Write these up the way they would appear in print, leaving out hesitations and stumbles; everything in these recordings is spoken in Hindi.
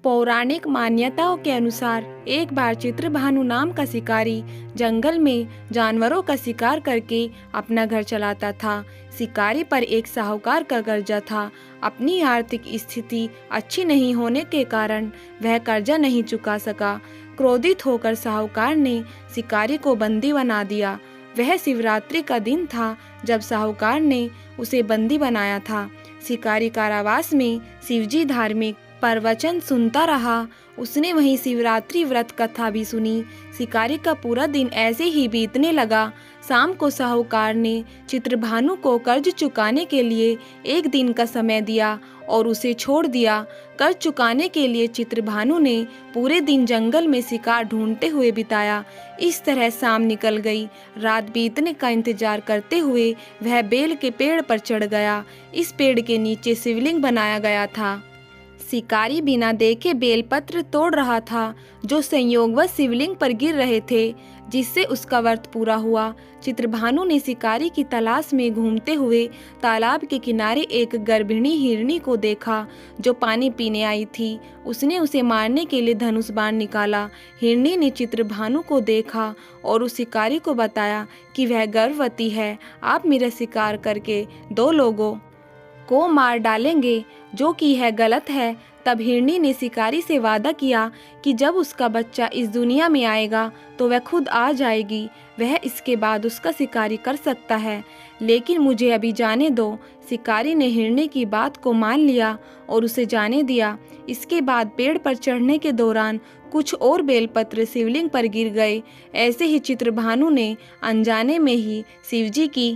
पौराणिक मान्यताओं के अनुसार एक बार चित्रभानु नाम का शिकारी जंगल में जानवरों का शिकार करके अपना घर चलाता था। शिकारी पर एक साहूकार का कर्जा था। अपनी आर्थिक स्थिति अच्छी नहीं होने के कारण वह कर्जा नहीं चुका सका। क्रोधित होकर साहूकार ने शिकारी को बंदी बना दिया। वह शिवरात्रि का दिन था जब साहूकार ने उसे बंदी बनाया था। शिकारी कारावास में शिवजी धार्मिक प्रवचन सुनता रहा। उसने वहीं शिवरात्रि व्रत कथा भी सुनी। शिकारी का पूरा दिन ऐसे ही बीतने लगा। शाम को साहूकार ने चित्रभानु को कर्ज चुकाने के लिए एक दिन का समय दिया और उसे छोड़ दिया। कर्ज चुकाने के लिए चित्रभानु ने पूरे दिन जंगल में शिकार ढूंढते हुए बिताया। इस तरह शाम निकल गई। रात बीतने का इंतजार करते हुए वह बेल के पेड़ पर चढ़ गया। इस पेड़ के नीचे शिवलिंग बनाया गया था। शिकारी बिना देखे बेलपत्र तोड़ रहा था जो संयोगवश शिवलिंग पर गिर रहे थे, जिससे उसका व्रत पूरा हुआ। चित्रभानु ने शिकारी की तलाश में घूमते हुए तालाब के किनारे एक गर्भिणी हिरनी को देखा जो पानी पीने आई थी। उसने उसे मारने के लिए धनुष बाण निकाला। हिरनी ने चित्रभानु को देखा और उस शिकारी को बताया कि वह गर्भवती है। आप मेरा शिकार करके 2 लोगों को मार डालेंगे, जो कि यह गलत है। तब हिरनी ने शिकारी से वादा किया कि जब उसका बच्चा इस दुनिया में आएगा तो वह खुद आ जाएगी। वह इसके बाद उसका शिकारी कर सकता है, लेकिन मुझे अभी जाने दो। शिकारी ने हिरनी की बात को मान लिया और उसे जाने दिया। इसके बाद पेड़ पर चढ़ने के दौरान कुछ और बेलपत्र शिवलिंग पर गिर गए। ऐसे ही चित्रभानु ने अनजाने में ही शिवजी की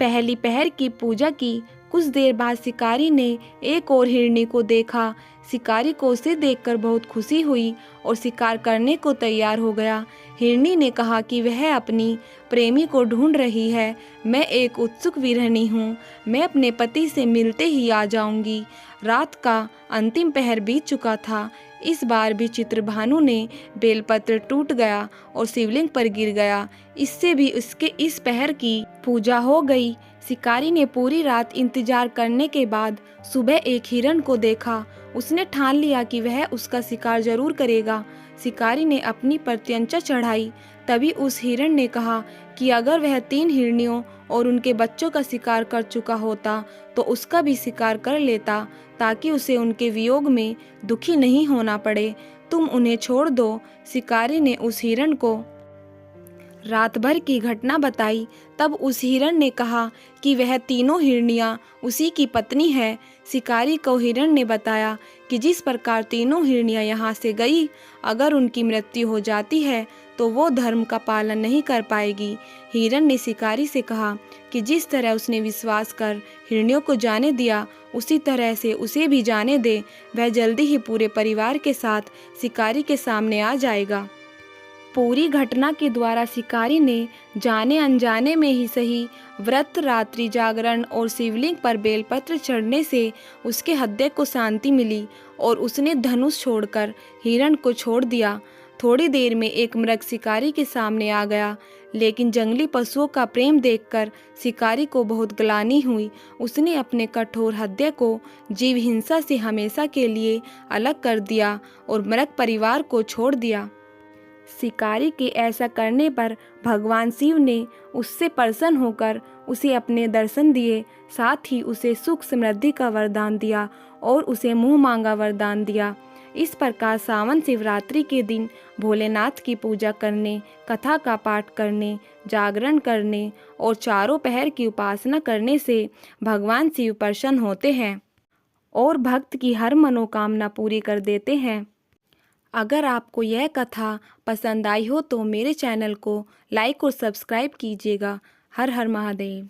पहली पहर की पूजा की। कुछ देर बाद शिकारी ने एक और हिरनी को देखा। शिकारी को उसे देखकर बहुत खुशी हुई और शिकार करने को तैयार हो गया। हिरनी ने कहा कि वह अपनी प्रेमी को ढूंढ रही है। मैं एक उत्सुक विरहनी हूँ। मैं अपने पति से मिलते ही आ जाऊंगी। रात का अंतिम पहर बीत चुका था। इस बार भी चित्रभानु ने बेलपत्र टूट गया और शिवलिंग पर गिर गया। इससे भी उसके इस पहर की पूजा हो गई। शिकारी ने पूरी रात इंतजार करने के बाद सुबह एक हिरण को देखा। उसने ठान लिया कि वह उसका शिकार जरूर करेगा। शिकारी ने अपनी प्रत्यंचा चढ़ाई। तभी उस हिरण ने कहा कि अगर वह 3 हिरनियों और उनके बच्चों का शिकार कर चुका होता तो उसका भी शिकार कर लेता, ताकि उसे उनके वियोग में दुखी नहीं होना पड़े। तुम उन्हें छोड़ दो। शिकारी ने उस हिरण को रात भर की घटना बताई। तब उस हिरण ने कहा कि वह तीनों हिरनियां उसी की पत्नी है। शिकारी को हिरण ने बताया कि जिस प्रकार तीनों हिरनियां यहाँ से गई, अगर उनकी मृत्यु हो जाती है तो वो धर्म का पालन नहीं कर पाएगी। हिरण ने शिकारी से कहा कि जिस तरह उसने विश्वास कर हिरनियों को जाने दिया, उसी तरह से उसे भी जाने दे। वह जल्दी ही पूरे परिवार के साथ शिकारी के सामने आ जाएगा। पूरी घटना के द्वारा शिकारी ने जाने अनजाने में ही सही व्रत, रात्रि जागरण और शिवलिंग पर बेलपत्र चढ़ने से उसके हृदय को शांति मिली और उसने धनुष छोड़कर हिरण को छोड़ दिया। थोड़ी देर में एक मृग शिकारी के सामने आ गया, लेकिन जंगली पशुओं का प्रेम देखकर शिकारी को बहुत ग्लानि हुई। उसने अपने कठोर हृदय को जीव हिंसा से हमेशा के लिए अलग कर दिया और मृग परिवार को छोड़ दिया। शिकारी के ऐसा करने पर भगवान शिव ने उससे प्रसन्न होकर उसे अपने दर्शन दिए। साथ ही उसे सुख समृद्धि का वरदान दिया और उसे मुंह मांगा वरदान दिया। इस प्रकार सावन शिवरात्रि के दिन भोलेनाथ की पूजा करने, कथा का पाठ करने, जागरण करने और चारों पहर की उपासना करने से भगवान शिव प्रसन्न होते हैं और भक्त की हर मनोकामना पूरी कर देते हैं। अगर आपको यह कथा पसंद आई हो तो मेरे चैनल को लाइक और सब्सक्राइब कीजिएगा। हर हर महादेव।